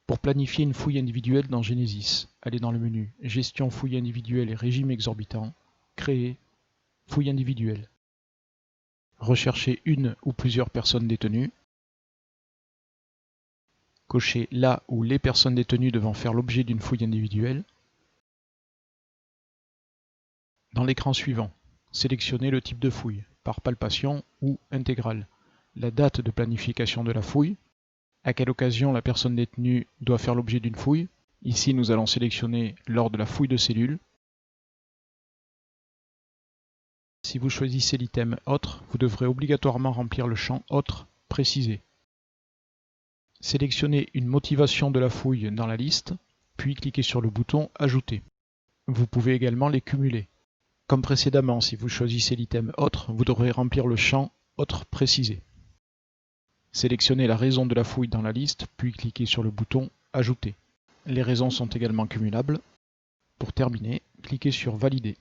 Pour planifier une fouille individuelle dans Genesis, allez dans le menu Gestion fouille individuelle et régime exorbitant, Créer, fouille individuelle. Recherchez une ou plusieurs personnes détenues. Cochez la ou les personnes détenues devant faire l'objet d'une fouille individuelle. Dans l'écran suivant, sélectionnez le type de fouille, par palpation ou intégrale, la date de planification de la fouille, à quelle occasion la personne détenue doit faire l'objet d'une fouille. Ici, nous allons sélectionner lors de la fouille de cellules. Si vous choisissez l'item Autre, vous devrez obligatoirement remplir le champ Autre précisé. Sélectionnez une motivation de la fouille dans la liste, puis cliquez sur le bouton Ajouter. Vous pouvez également les cumuler. Comme précédemment, si vous choisissez l'item Autre, vous devrez remplir le champ Autre précisé. Sélectionnez la raison de la fouille dans la liste, puis cliquez sur le bouton Ajouter. Les raisons sont également cumulables. Pour terminer, cliquez sur Valider.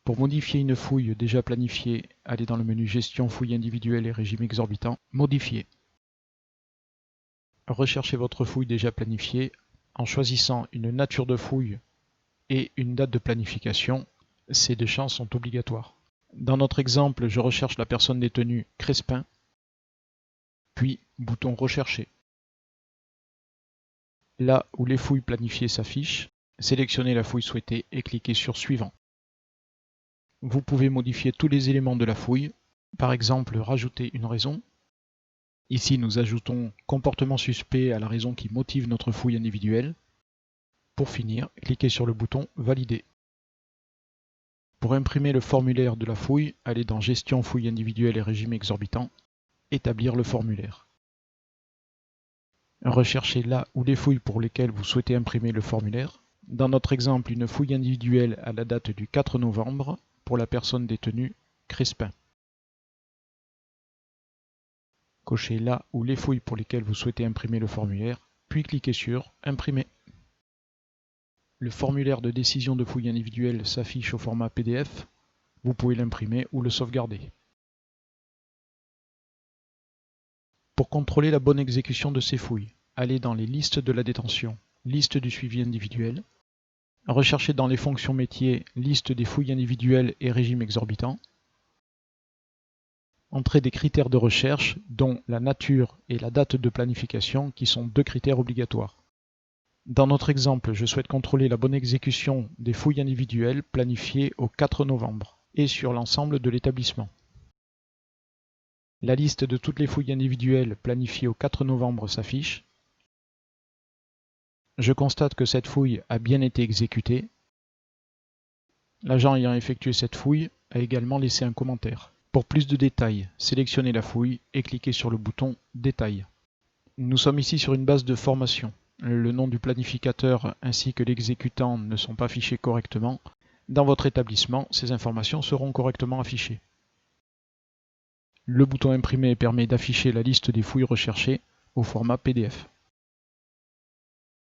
Pour modifier une fouille déjà planifiée, allez dans le menu Gestion fouille individuelle et régime exorbitant, Modifier. Recherchez votre fouille déjà planifiée en choisissant une nature de fouille et une date de planification. Ces deux champs sont obligatoires. Dans notre exemple, je recherche la personne détenue Crespin, puis bouton Rechercher. Là où les fouilles planifiées s'affichent, sélectionnez la fouille souhaitée et cliquez sur Suivant. Vous pouvez modifier tous les éléments de la fouille, par exemple rajouter une raison. Ici, nous ajoutons comportement suspect à la raison qui motive notre fouille individuelle. Pour finir, cliquez sur le bouton Valider. Pour imprimer le formulaire de la fouille, allez dans Gestion fouille individuelle et régime exorbitant, Établir le formulaire. Recherchez là où les fouilles pour lesquelles vous souhaitez imprimer le formulaire. Dans notre exemple, une fouille individuelle à la date du 4 novembre pour la personne détenue Crespin. Cochez là où les fouilles pour lesquelles vous souhaitez imprimer le formulaire, puis cliquez sur Imprimer. Le formulaire de décision de fouille individuelle s'affiche au format PDF. Vous pouvez l'imprimer ou le sauvegarder. Pour contrôler la bonne exécution de ces fouilles, allez dans les listes de la détention, liste du suivi individuel. Recherchez dans les fonctions métiers, liste des fouilles individuelles et régime exorbitant. Entrez des critères de recherche, dont la nature et la date de planification, qui sont deux critères obligatoires. Dans notre exemple, je souhaite contrôler la bonne exécution des fouilles individuelles planifiées au 4 novembre et sur l'ensemble de l'établissement. La liste de toutes les fouilles individuelles planifiées au 4 novembre s'affiche. Je constate que cette fouille a bien été exécutée. L'agent ayant effectué cette fouille a également laissé un commentaire. Pour plus de détails, sélectionnez la fouille et cliquez sur le bouton Détails. Nous sommes ici sur une base de formation. Le nom du planificateur ainsi que l'exécutant ne sont pas affichés correctement. Dans votre établissement, ces informations seront correctement affichées. Le bouton Imprimer permet d'afficher la liste des fouilles recherchées au format PDF.